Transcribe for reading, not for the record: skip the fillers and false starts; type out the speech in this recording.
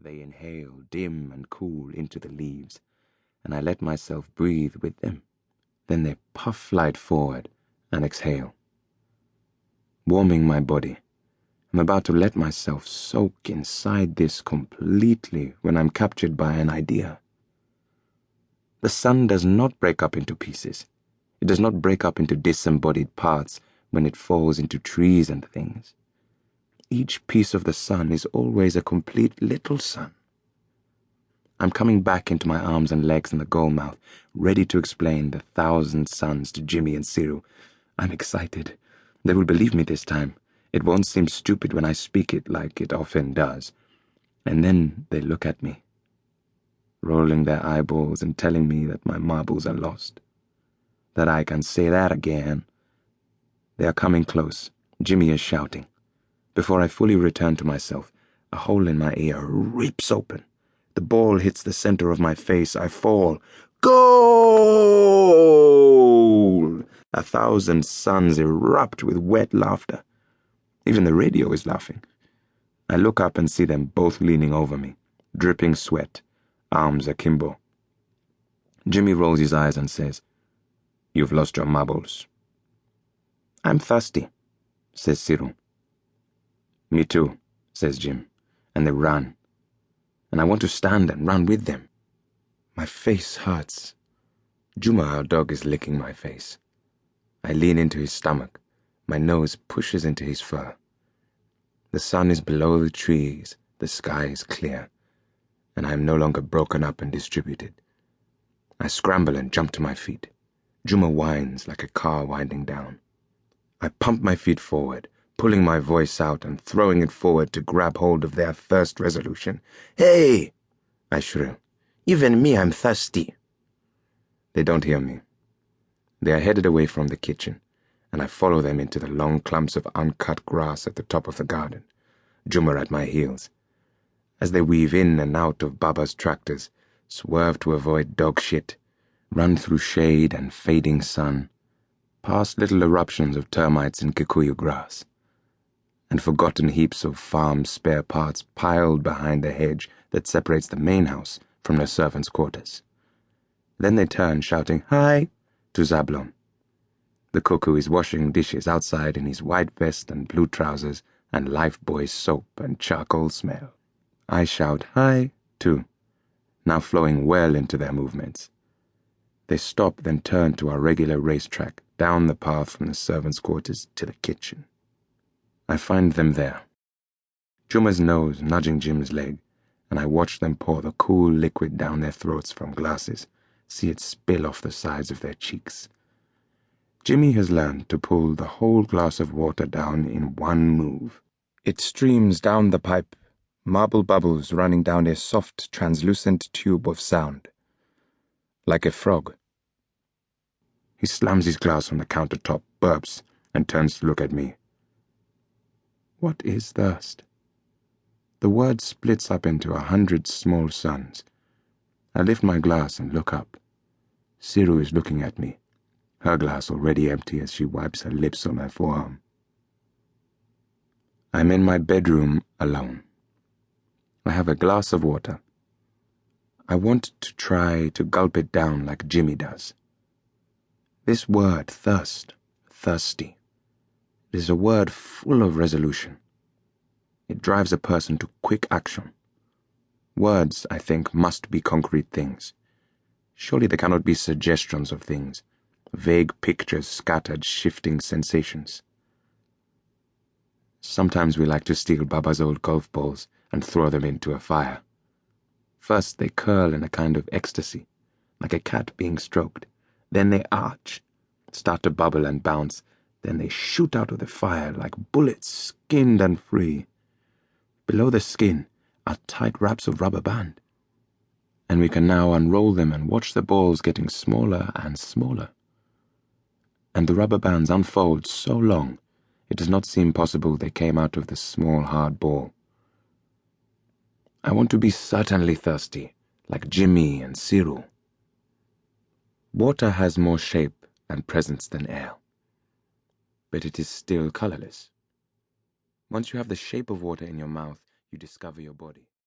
They inhale, dim and cool, into the leaves, and I let myself breathe with them. Then they puff light forward and exhale. Warming my body, I'm about to let myself soak inside this completely when I'm captured by an idea. The sun does not break up into pieces. It does not break up into disembodied parts when it falls into trees and things. Each piece of the sun is always a complete little sun. I'm coming back into my arms and legs in the goal mouth, ready to explain the 1,000 suns to Jimmy and Cyril. I'm excited. They will believe me this time. It won't seem stupid when I speak it like it often does. And then they look at me, rolling their eyeballs and telling me that my marbles are lost. That I can say that again. They are coming close. Jimmy is shouting. Before I fully return to myself, a hole in my ear rips open. The ball hits the center of my face. I fall. Goal! 1,000 suns erupt with wet laughter. Even the radio is laughing. I look up and see them both leaning over me, dripping sweat, arms akimbo. Jimmy rolls his eyes and says, "You've lost your marbles." "I'm thirsty," says Cyril. "Me too," says Jim, and they run. And I want to stand and run with them. My face hurts. Juma, our dog, is licking my face. I lean into his stomach. My nose pushes into his fur. The sun is below the trees, the sky is clear, and I am no longer broken up and distributed. I scramble and jump to my feet. Juma whines like a car winding down. I pump my feet forward, pulling my voice out and throwing it forward to grab hold of their thirst resolution. "Hey!" I shrill. "Even me, I'm thirsty." They don't hear me. They are headed away from the kitchen, and I follow them into the long clumps of uncut grass at the top of the garden, Juma at my heels. As they weave in and out of Baba's tractors, swerve to avoid dog shit, run through shade and fading sun, past little eruptions of termites in Kikuyu grass, and forgotten heaps of farm spare parts piled behind the hedge that separates the main house from the servants' quarters. Then they turn, shouting, "Hi!" to Zablon. The cuckoo is washing dishes outside in his white vest and blue trousers and Lifebuoy soap and charcoal smell. I shout, "Hi!" too, now flowing well into their movements. They stop, then turn to our regular racetrack, down the path from the servants' quarters to the kitchen. I find them there. Juma's nose nudging Jim's leg, and I watch them pour the cool liquid down their throats from glasses, see it spill off the sides of their cheeks. Jimmy has learned to pull the whole glass of water down in one move. It streams down the pipe, marble bubbles running down a soft, translucent tube of sound. Like a frog. He slams his glass on the countertop, burps, and turns to look at me. What is thirst? The word splits up into 100 small suns. I lift my glass and look up. Cyril is looking at me, her glass already empty as she wipes her lips on my forearm. I'm in my bedroom alone. I have a glass of water. I want to try to gulp it down like Jimmy does. This word, thirst, thirsty, is a word full of resolution. It drives a person to quick action. Words, I think, must be concrete things. Surely they cannot be suggestions of things, vague pictures scattered, shifting sensations. Sometimes we like to steal Baba's old golf balls and throw them into a fire. First they curl in a kind of ecstasy, like a cat being stroked. Then they arch, start to bubble and bounce. Then they shoot out of the fire like bullets, skinned and free. Below the skin are tight wraps of rubber band, and we can now unroll them and watch the balls getting smaller and smaller. And the rubber bands unfold so long, it does not seem possible they came out of the small hard ball. I want to be certainly thirsty, like Jimmy and Cyril. Water has more shape and presence than air, but it is still colorless. Once you have the shape of water in your mouth, you discover your body.